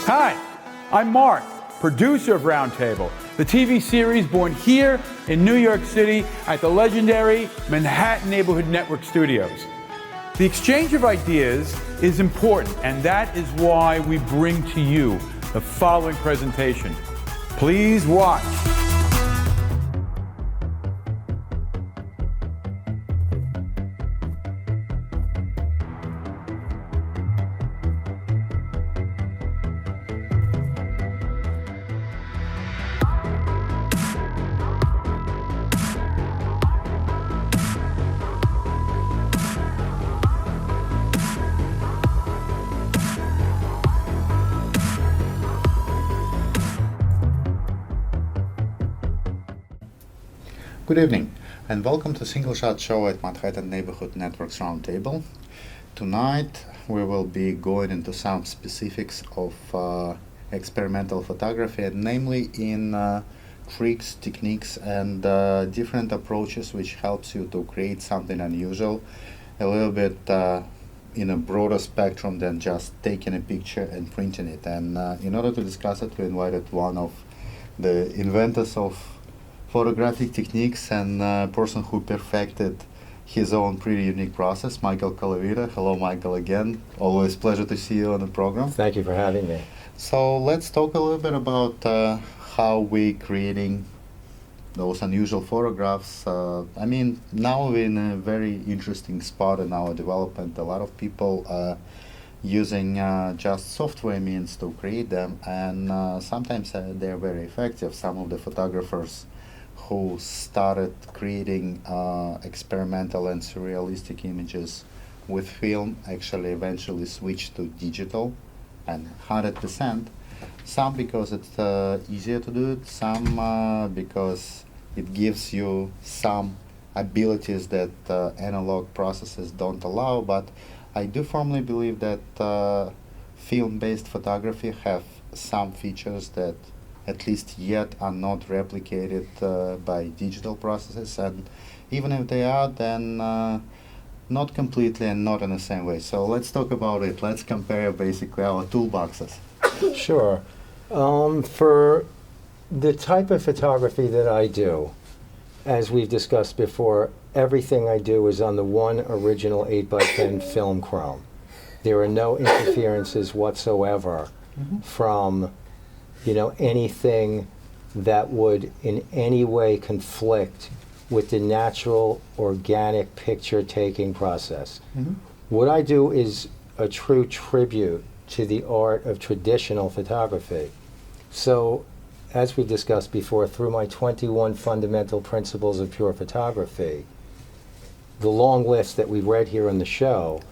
Hi, I'm Mark, producer of Roundtable, the TV series born here in New York City at the legendary Manhattan Neighborhood Network Studios. The exchange of ideas is important, and that is why we bring to you the following presentation. Please watch. Good evening, and welcome to Single Shot Show at Manhattan Neighborhood Network's Roundtable. Tonight we will be going into some specifics of experimental photography, and namely in tricks, techniques, and different approaches which helps you to create something unusual, a little bit in a broader spectrum than just taking a picture and printing it. And in order to discuss it, we invited one of the inventors of photographic techniques and a person who perfected his own pretty unique process, Michael Colavito. Hello, Michael, again. Always pleasure to see you on the program. Thank you for having me. So let's talk a little bit about how we creating those unusual photographs. Now we're in a very interesting spot in our development. A lot of people are using just software means to create them, and sometimes they're very effective. Some of the photographers who started creating experimental and surrealistic images with film actually eventually switched to digital and 100%. Some because it's easier to do it, some because it gives you some abilities that analog processes don't allow. But I do firmly believe that film-based photography have some features that at least yet are not replicated by digital processes, and even if they are, then not completely and not in the same way. So let's talk about it. Let's compare basically our toolboxes. Sure. For the type of photography that I do, as we've discussed before, everything I do is on the one original 8x10 film chrome. There are no interferences whatsoever from anything that would in any way conflict with the natural, organic picture-taking process. What I do is a true tribute to the art of traditional photography. So, as we've discussed before, through my 21 fundamental principles of pure photography, the long list that we've read here on the show,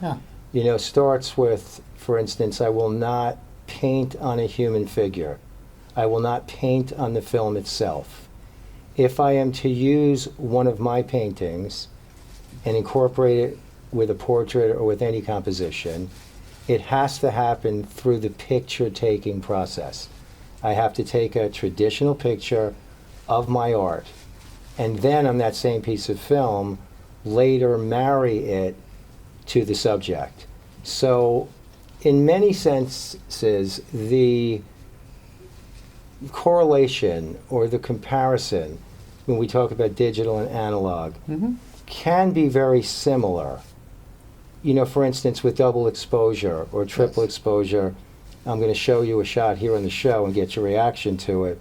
starts with, for instance, I will not paint on a human figure. I will not paint on the film itself. If I am to use one of my paintings and incorporate it with a portrait or with any composition, it has to happen through the picture-taking process. I have to take a traditional picture of my art, and then on that same piece of film, later marry it to the subject. So, in many senses, the correlation or the comparison when we talk about digital and analog can be very similar. For instance, with double exposure or triple exposure, I'm going to show you a shot here on the show and get your reaction to it,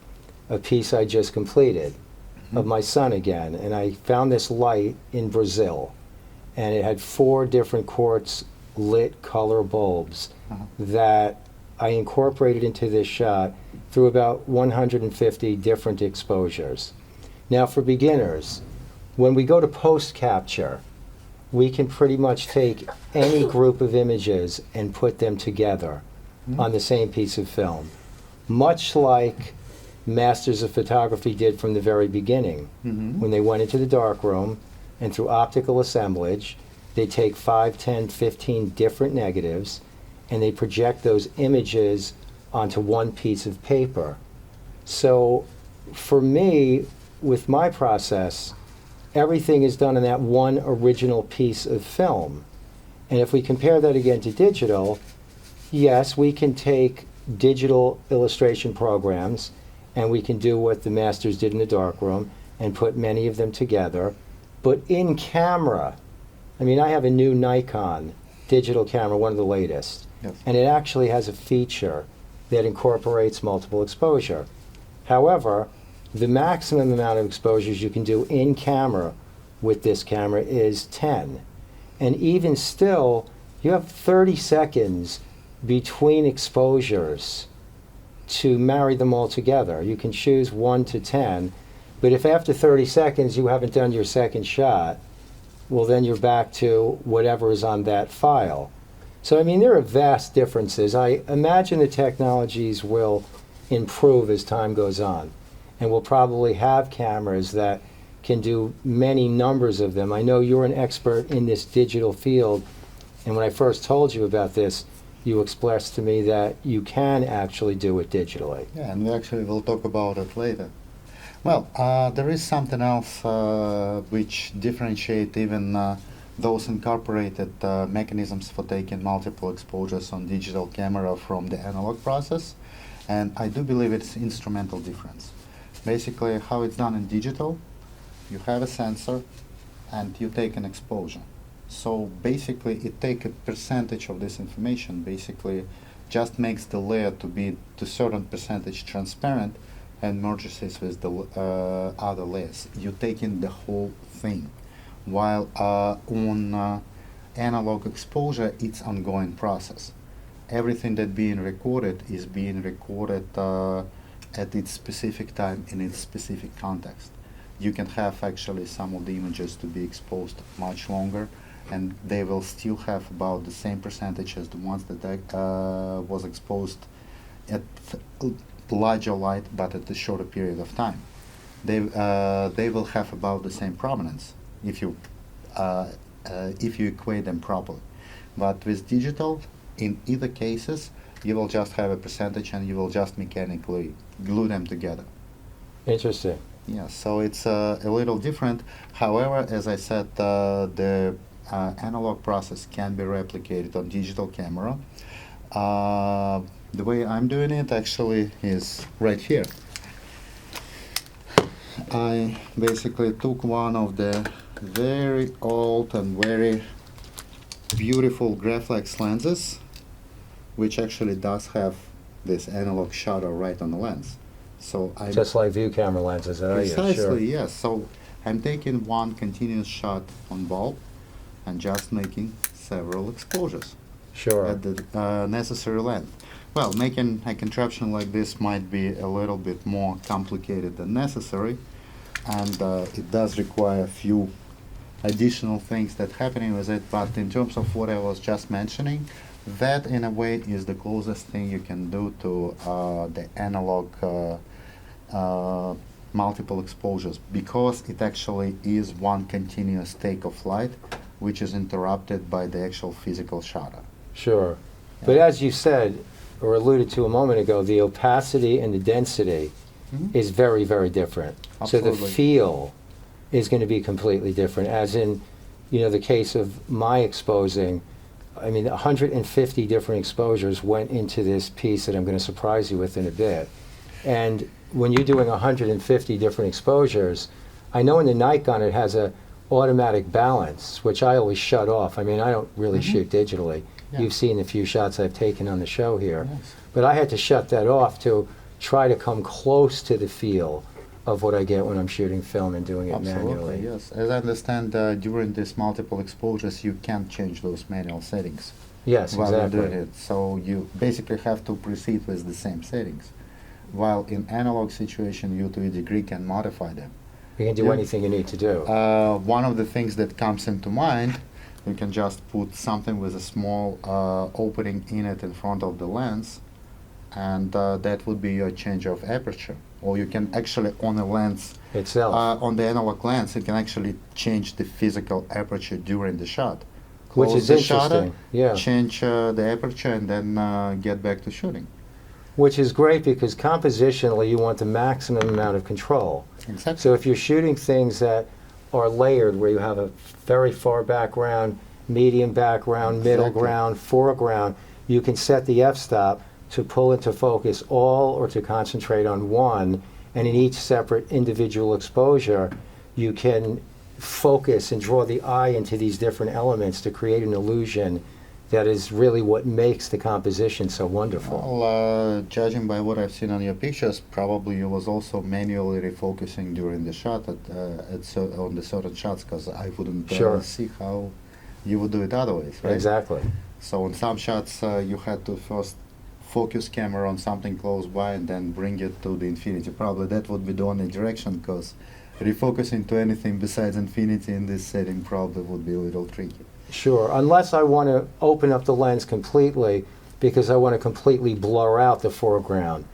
a piece I just completed of my son again. And I found this light in Brazil, and it had 4 different quartz lit color bulbs that I incorporated into this shot through about 150 different exposures. Now, for beginners, when we go to post-capture, we can pretty much take any group of images and put them together on the same piece of film, much like masters of photography did from the very beginning. When they went into the darkroom and through optical assemblage, they take 5, 10, 15 different negatives and they project those images onto one piece of paper. So for me, with my process, everything is done in that one original piece of film. And if we compare that again to digital, yes, we can take digital illustration programs, and we can do what the masters did in the darkroom and put many of them together. But in camera, I mean, I have a new Nikon digital camera, one of the latest, Yes. and it actually has a feature that incorporates multiple exposure. However, the maximum amount of exposures you can do in camera with this camera is 10. And even still, you have 30 seconds between exposures to marry them all together. You can choose 1 to 10, but if after 30 seconds you haven't done your second shot, well, then you're back to whatever is on that file. So, I mean, there are vast differences. I imagine the technologies will improve as time goes on, and we'll probably have cameras that can do many numbers of them. I know you're an expert in this digital field, and when I first told you about this, you expressed to me that you can actually do it digitally. Yeah, and we actually will talk about it later. Well, there is something else which differentiate even those incorporated mechanisms for taking multiple exposures on digital camera from the analog process, and I do believe it's instrumental difference. Basically, how it's done in digital, you have a sensor and you take an exposure. So basically, it takes a percentage of this information, basically just makes the layer to be to certain percentage transparent and merges it with the other layers. You take in the whole thing. While on analog exposure, it's ongoing process. Everything that being recorded is being recorded at its specific time in its specific context. You can have actually some of the images to be exposed much longer, and they will still have about the same percentage as the ones that was exposed at larger light but at a shorter period of time. They will have about the same prominence if you equate them properly. But with digital, in either cases, you will just have a percentage and you will just mechanically glue them together. Interesting. Yeah, so it's a little different. However, as I said, the analog process can be replicated on digital camera. The way I'm doing it actually is right here. I basically took one of the very old and very beautiful Graflex lenses, which actually does have this analog shutter right on the lens. So I Just like view camera lenses that I use, sure. precisely, yes. So I'm taking one continuous shot on bulb and just making several exposures Sure. at the necessary length. Well, making a contraption like this might be a little bit more complicated than necessary, and it does require a few additional things that happening with it, but in terms of what I was just mentioning, that in a way is the closest thing you can do to the analog multiple exposures, because it actually is one continuous take of light which is interrupted by the actual physical shutter. Sure. But as you said, or alluded to a moment ago, the opacity and the density is very, very different. So the Absolutely. feel is going to be completely different. As in, you know, the case of my exposing, I mean, 150 different exposures went into this piece that I'm going to surprise you with in a bit. And when you're doing 150 different exposures, I know in the Nikon it has a automatic balance, which I always shut off. I mean, I don't really shoot digitally. Yeah. You've seen the few shots I've taken on the show here. Yes. But I had to shut that off to try to come close to the feel of what I get when I'm shooting film and doing it Absolutely, manually. yes. As I understand, during these multiple exposures, you can't change those manual settings Yes, while you're doing exactly. it. So you basically have to proceed with the same settings. While in analog situation, you to a degree can modify them. You can do Yeah. anything you need to do. One of the things that comes into mind, you can just put something with a small opening in it in front of the lens, and that would be your change of aperture. Or you can actually, on a lens, Itself. on the analog lens, you can actually change the physical aperture during the shot. Which Close is the shutter, interesting, yeah. change the aperture, and then get back to shooting. Which is great because compositionally you want the maximum amount of control. Exactly. So if you're shooting things that are layered, where you have a very far background, medium background, middle Exactly. ground, foreground, you can set the f-stop to pull into focus all or to concentrate on one, and in each separate individual exposure, you can focus and draw the eye into these different elements to create an illusion that is really what makes the composition so wonderful. Well, judging by what I've seen on your pictures, probably you was also manually refocusing during the shot on the certain shots, because I wouldn't Sure. see how you would do it otherwise, right? Exactly. So in some shots, you had to first focus camera on something close by and then bring it to the infinity. Probably that would be the only direction, because refocusing to anything besides infinity in this setting probably would be a little tricky. Sure, unless I want to open up the lens completely because I want to completely blur out the foreground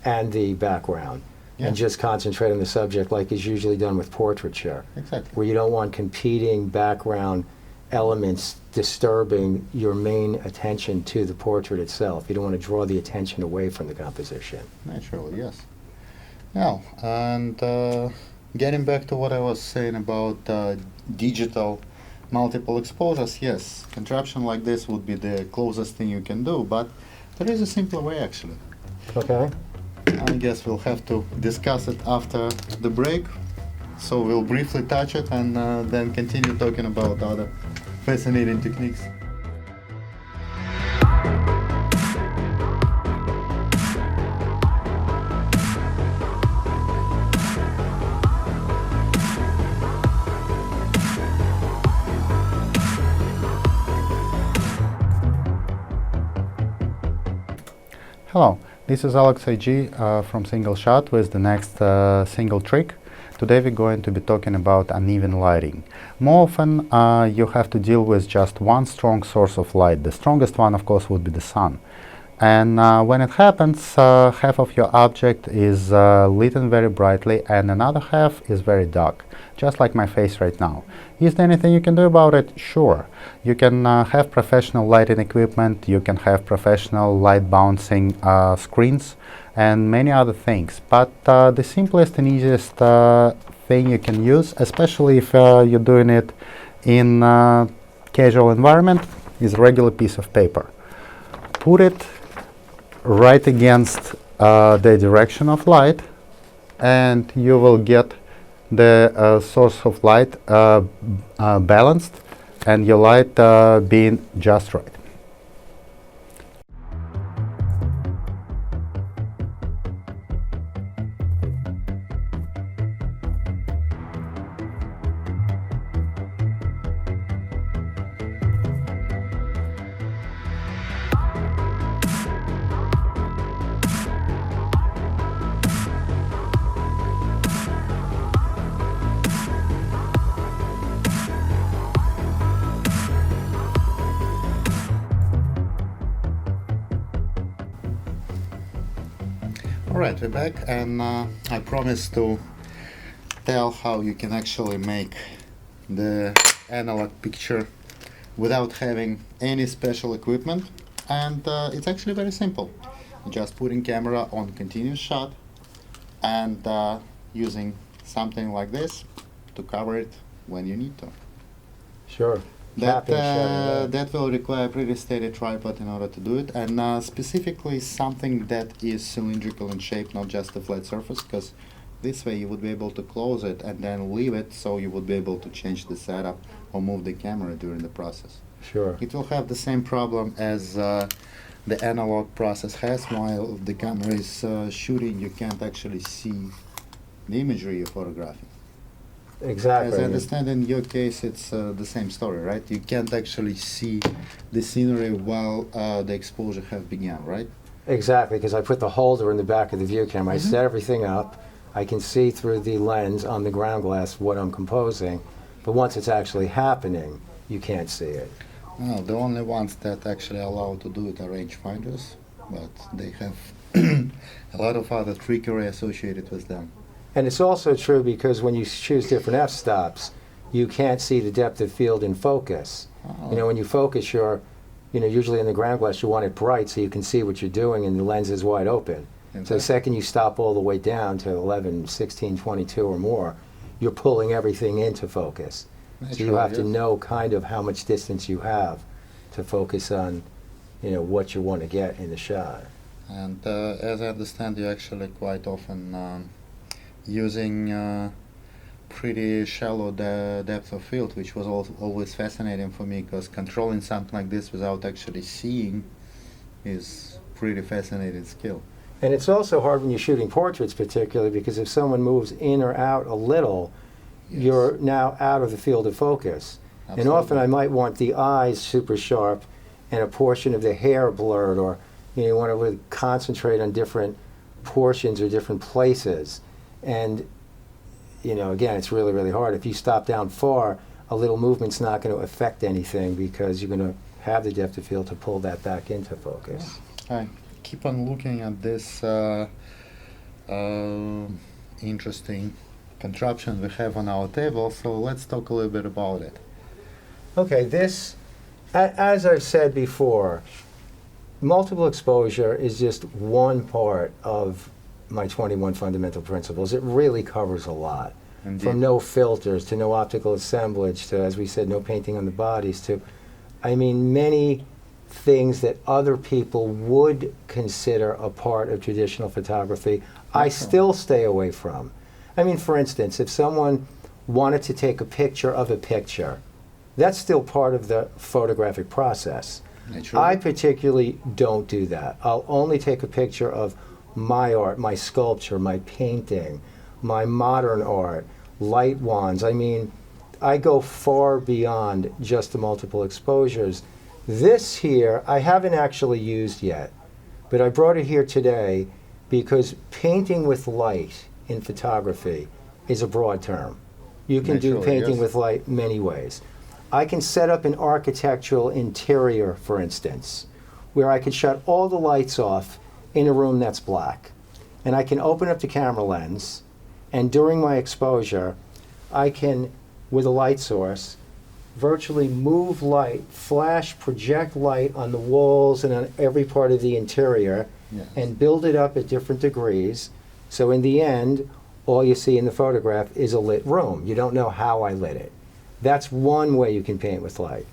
and the background and just concentrate on the subject like is usually done with portraiture, Exactly. where you don't want competing background elements disturbing your main attention to the portrait itself. You don't want to draw the attention away from the composition. Naturally, yes. Now, and getting back to what I was saying about digital multiple exposures, yes, contraption like this would be the closest thing you can do, but there is a simpler way actually. Okay? I guess we'll have to discuss it after the break, so we'll briefly touch it and then continue talking about other fascinating techniques. Hello, this is Alex IG from Single Shot with the next single trick. Today we're going to be talking about uneven lighting. More often you have to deal with just one strong source of light. The strongest one, of course, would be the sun. And when it happens, half of your object is lit very brightly and another half is very dark, just like my face right now. Is there anything you can do about it? Sure. You can have professional lighting equipment, you can have professional light bouncing screens and many other things. But the simplest and easiest thing you can use, especially if you're doing it in casual environment, is a regular piece of paper. Put it right against the direction of light and you will get the source of light balanced and your light being just right. Alright, we're back and I promised to tell how you can actually make the analog picture without having any special equipment, and it's actually very simple. Just putting camera on continuous shot and using something like this to cover it when you need to. Sure. That will require a pretty steady tripod in order to do it, and specifically something that is cylindrical in shape, not just a flat surface, because this way you would be able to close it and then leave it so you would be able to change the setup or move the camera during the process. Sure. It will have the same problem as the analog process has. While the camera is shooting, you can't actually see the imagery you're photographing. Exactly. As I understand, in your case, it's the same story, right? You can't actually see the scenery while the exposure have begun, right? Exactly, because I put the holder in the back of the view camera. I set everything up. I can see through the lens on the ground glass what I'm composing, but once it's actually happening, you can't see it. Well, the only ones that actually allow to do it are rangefinders, but they have a lot of other trickery associated with them. And it's also true because when you choose different f-stops, you can't see the depth of field in focus. Oh. You know, when you focus, usually in the ground glass, you want it bright so you can see what you're doing and the lens is wide open. Exactly. So the second you stop all the way down to 11, 16, 22 or more, you're pulling everything into focus. So you have to know kind of how much distance you have to focus on, what you want to get in the shot. And as I understand, you actually quite often using pretty shallow depth of field, which was always fascinating for me, because controlling something like this without actually seeing is pretty fascinating skill. And it's also hard when you're shooting portraits, particularly because if someone moves in or out a little, Yes. you're now out of the field of focus. And Absolutely. often I might want the eyes super sharp and a portion of the hair blurred, or you want to really concentrate on different portions or different places. And again, it's really, really hard. If you stop down far, a little movement's not going to affect anything because you're going to have the depth of field to pull that back into focus. I keep on looking at this interesting contraption we have on our table, so let's talk a little bit about it. Okay, this, as I've said before, multiple exposure is just one part of my 21 fundamental principles. It really covers a lot. Indeed. From no filters to no optical assemblage to, as we said, no painting on the bodies to, many things that other people would consider a part of traditional photography, I still stay away from. For instance, if someone wanted to take a picture of a picture, that's still part of the photographic process. Naturally. I particularly don't do that. I'll only take a picture of my art, my sculpture, my painting, my modern art, light wands. I go far beyond just the multiple exposures. This here, I haven't actually used yet, but I brought it here today because painting with light in photography is a broad term. You can do Naturally, painting yes. with light many ways. I can set up an architectural interior, for instance, where I can shut all the lights off in a room that's black. And I can open up the camera lens, and during my exposure, I can, with a light source, virtually move light, flash, project light on the walls and on every part of the interior, Yes. and build it up at different degrees. So in the end, all you see in the photograph is a lit room. You don't know how I lit it. That's one way you can paint with light.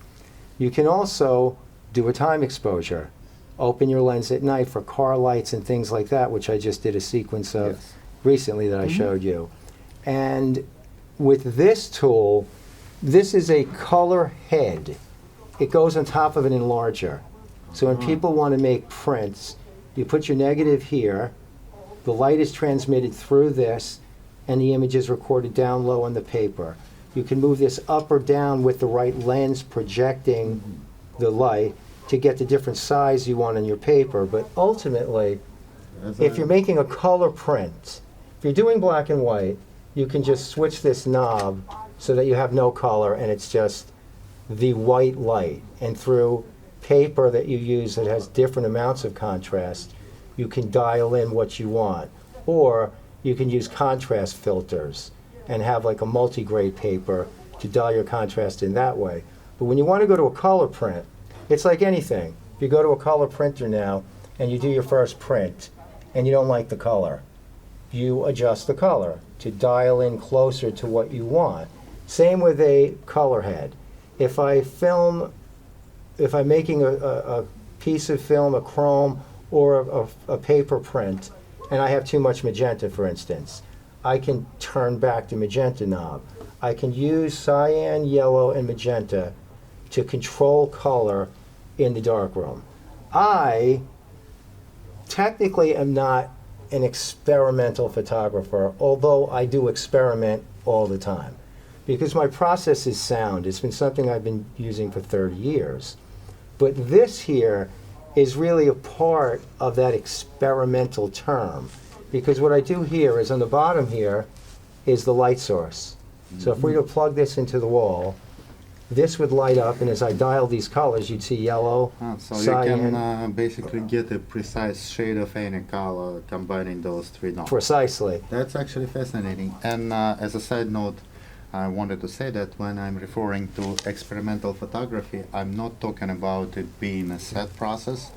You can also do a time exposure. Open your lens at night for car lights and things like that, which I just did a sequence of Yes. recently that I showed you. And with this tool, this is a color head. It goes on top of an enlarger. So when people want to make prints, you put your negative here, the light is transmitted through this, and the image is recorded down low on the paper. You can move this up or down with the right lens projecting the light to get the different size you want on your paper. But ultimately, if you're making a color print, if you're doing black and white, you can just switch this knob so that you have no color and it's just the white light. And through paper that you use that has different amounts of contrast, you can dial in what you want. Or you can use contrast filters and have like a multi-grade paper to dial your contrast in that way. But when you want to go to a color print, it's like anything. If you go to a color printer now and you do your first print and you don't like the color, you adjust the color to dial in closer to what you want. Same with a color head. If I'm making a piece of film, a chrome, or a paper print, and I have too much magenta, for instance, I can turn back the magenta knob. I can use cyan, yellow, and magenta to control color in the darkroom. I technically am not an experimental photographer, although I do experiment all the time, because my process is sound. It's been something I've been using for 30 years. But this here is really a part of that experimental term, because what I do here is on the bottom here is the light source. So if we were to plug this into the wall, this would light up, and as I dial these colors, you'd see yellow, So cyan. you can basically get a precise shade of any color combining those three knobs. Precisely. That's actually fascinating. And as a side note, I wanted to say that when I'm referring to experimental photography, I'm not talking about it being a set process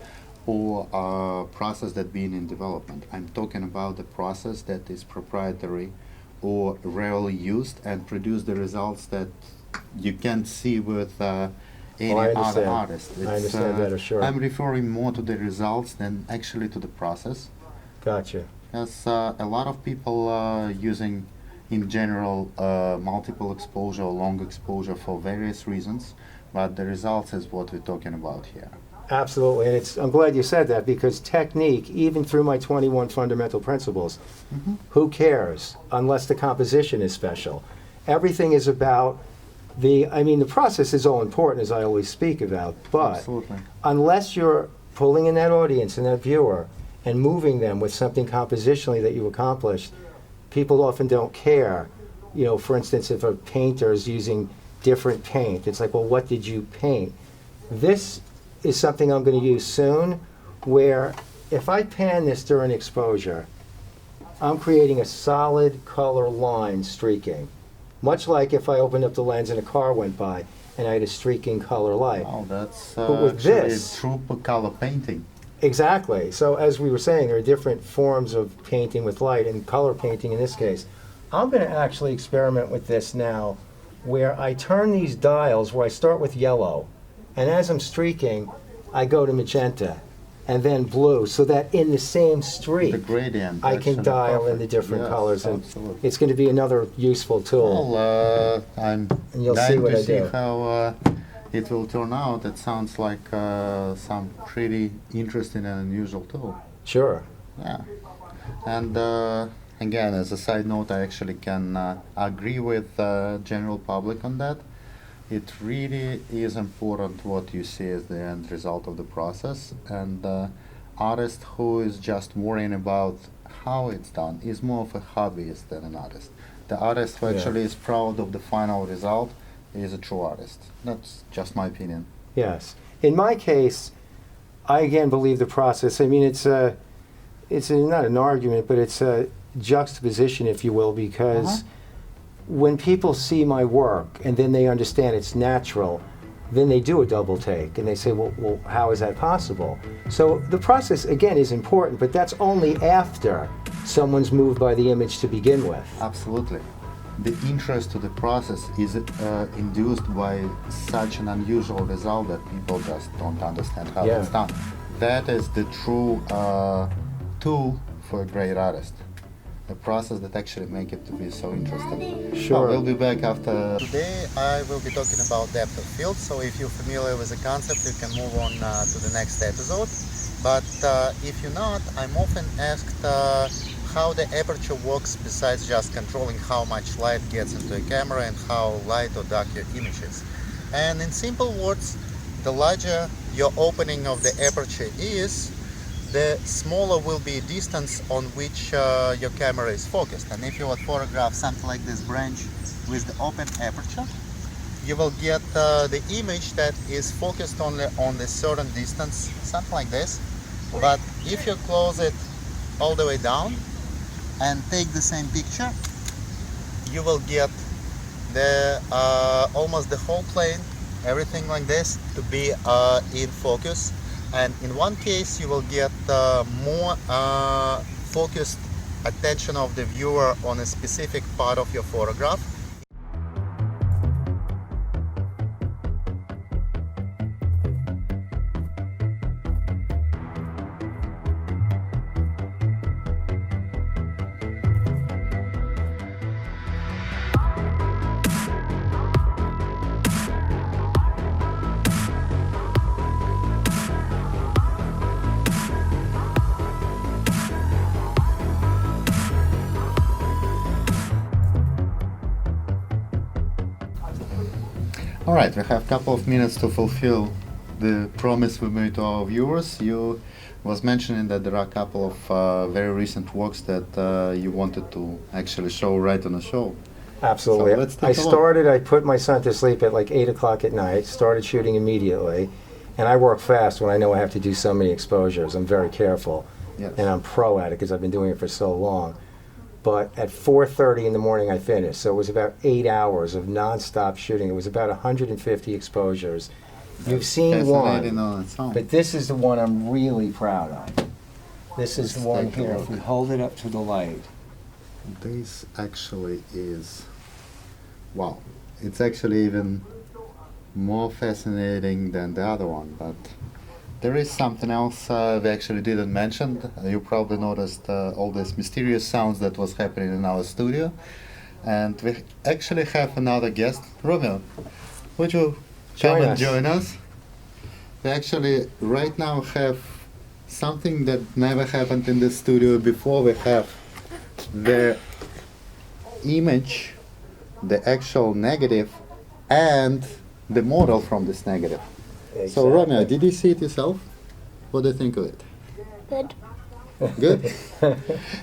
or a process that being in development. I'm talking about a process that is proprietary or rarely used and produce the results that you can't see with any I other understand. artist. I understand better, sure. I'm referring more to the results than actually to the process. Gotcha. Because a lot of people are using, in general, multiple exposure or long exposure for various reasons, but the results is what we're talking about here. Absolutely, and I'm glad you said that, because technique, even through my 21 fundamental principles, who cares unless the composition is special? Everything is about the process is all important, as I always speak about, but Absolutely. unless you're pulling in that audience and that viewer and moving them with something compositionally that you accomplished, people often don't care. You know, for instance, if a painter is using different paint, it's like, well, what did you paint? This is something I'm going to use soon, where if I pan this during exposure, I'm creating a solid color line streaking. Much like if I opened up the lens and a car went by and I had a streaking color light. Oh, that's But with actually this- true color painting. Exactly. So as we were saying, there are different forms of painting with light, and color painting in this case. I'm going to actually experiment with this now, where I turn these dials, where I start with yellow, and as I'm streaking, I go to magenta, and then blue, so that in the same streak, The gradient. I can actually dial in perfect. the different Yes, colors, and absolutely. it's going to be another useful tool. Well, I'm And you'll see dying what to I see do. how it will turn out. It sounds like some pretty interesting and unusual tool. Sure. Yeah. And again, as a side note, I actually can agree with general public on that. It really is important what you see as the end result of the process. And artist who is just worrying about how it's done is more of a hobbyist than an artist. The artist who Yeah. actually is proud of the final result is a true artist. That's just my opinion. Yes. In my case, I again believe the process. I mean, it's not an argument, but it's a juxtaposition, if you will, because when people see my work and then they understand it's natural, then they do a double take and they say, well, how is that possible? So the process, again, is important, but that's only after someone's moved by the image to begin with. Absolutely. The interest to the process is induced by such an unusual result that people just don't understand how Yeah. it's done. That is the true tool for a great artist. The process that actually make it to be so interesting. Sure. We'll be back after. Today I will be talking about depth of field. So if you're familiar with the concept, you can move on to the next episode. But if you're not, I'm often asked how the aperture works besides just controlling how much light gets into a camera and how light or dark your image is. And in simple words, the larger your opening of the aperture is, the smaller will be distance on which your camera is focused. And if you would photograph something like this branch with the open aperture, you will get the image that is focused only on a certain distance, something like this. But if you close it all the way down and take the same picture, you will get the almost the whole plane, everything like this, to be in focus. And in one case you will get more focused attention of the viewer on a specific part of your photograph. All right, we have a couple of minutes to fulfill the promise we made to our viewers. You was mentioning that there are a couple of very recent works that you wanted to actually show right on the show. Absolutely. So let's take a look. I put my son to sleep at like 8 o'clock at night, started shooting immediately, and I work fast when I know I have to do so many exposures. I'm very careful, Yes. and I'm pro at it because I've been doing it for so long. But at 4:30 in the morning I finished, so it was about 8 hours of nonstop shooting. It was about 150 exposures. You've seen Fascinating one, on its own. but this is the one I'm really proud of. This is the Let's one take a here. look. If we hold it up to the light, This actually is, wow, it's actually even more fascinating than the other one. But there is something else we actually didn't mention. You probably noticed all these mysterious sounds that was happening in our studio. And we actually have another guest. Romeo, would you come and join us? We actually right now have something that never happened in the studio before. We have the image, the actual negative, and the model from this negative. Exactly. So Romeo, did you see it yourself? What do you think of it? Good. Good?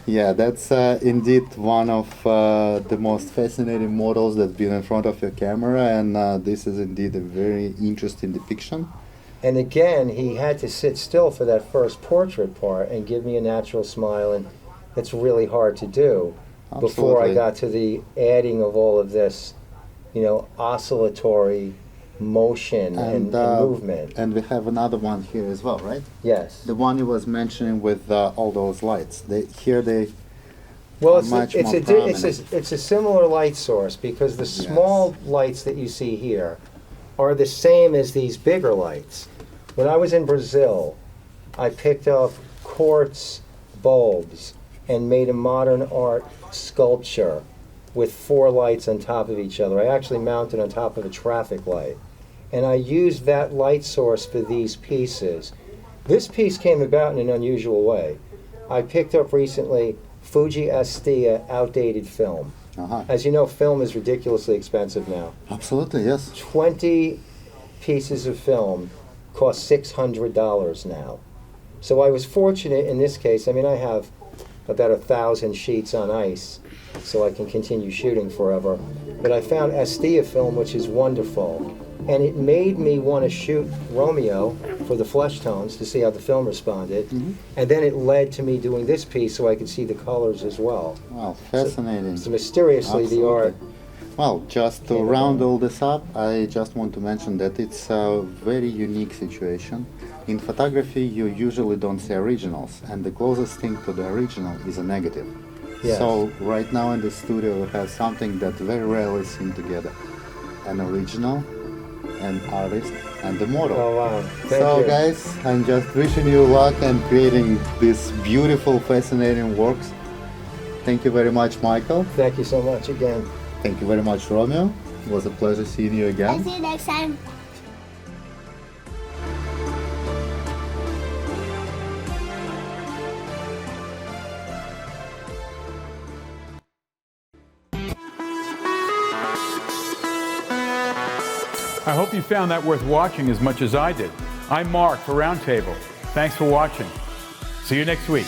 Yeah, that's indeed one of the most fascinating models that's been in front of your camera, and this is indeed a very interesting depiction. And again, he had to sit still for that first portrait part and give me a natural smile, and it's really hard to do before I Absolutely. got to the adding of all of this, oscillatory motion and movement. And we have another one here as well, right? Yes. The one you was mentioning with all those lights. They Well, are much more prominent. it's a similar light source because the small lights that you see here are the same as these bigger lights. When I was in Brazil, I picked up quartz bulbs and made a modern art sculpture with 4 lights on top of each other. I actually mounted on top of a traffic light. And I used that light source for these pieces. This piece came about in an unusual way. I picked up recently Fuji Estia outdated film. Uh-huh. As you know, film is ridiculously expensive now. Absolutely, yes. 20 pieces of film cost $600 now. So I was fortunate in this case. I mean, I have about 1,000 sheets on ice, so I can continue shooting forever. But I found Estia film, which is wonderful. And it made me want to shoot Romeo for the flesh tones to see how the film responded. Mm-hmm. And then it led to me doing this piece so I could see the colors as well. Wow, fascinating. So mysteriously, the Absolutely. art. Well, just to Came round about. all this up, I just want to mention that it's a very unique situation. In photography, you usually don't see originals, and the closest thing to the original is a negative. Yes. So right now in the studio we have something that very rarely seen together. An original, an artist, and the model. Oh, wow. Thank So you. guys, I'm just wishing you luck and creating these beautiful, fascinating works. Thank you very much, Michael. Thank you so much again. Thank you very much, Romeo. It was a pleasure seeing you I'll again. see you next time. I hope you found that worth watching as much as I did. I'm Mark for Roundtable. Thanks for watching. See you next week.